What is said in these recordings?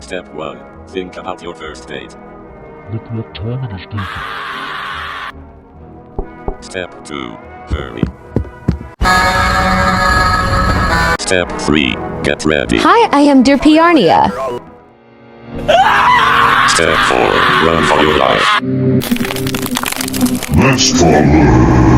Step 1. Think about your first date. Look what time it is, Pinky. Step 2. Hurry. Step 3. Get ready. Hi, I am Derpiarnia. Step 4. Run for your life. Let's follow.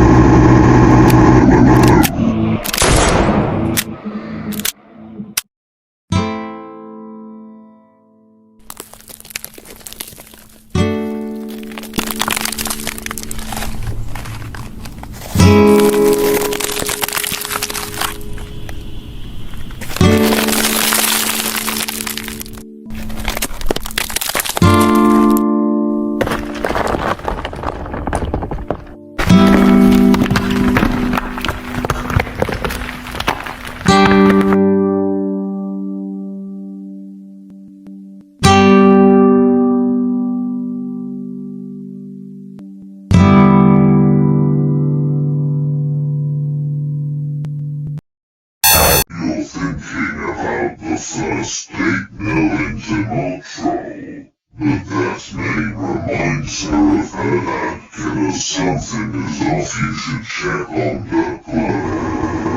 You're thinking about the first date Millennium Ultra, but that name reminds her of her dad. Killer, something is off, you should check on the club.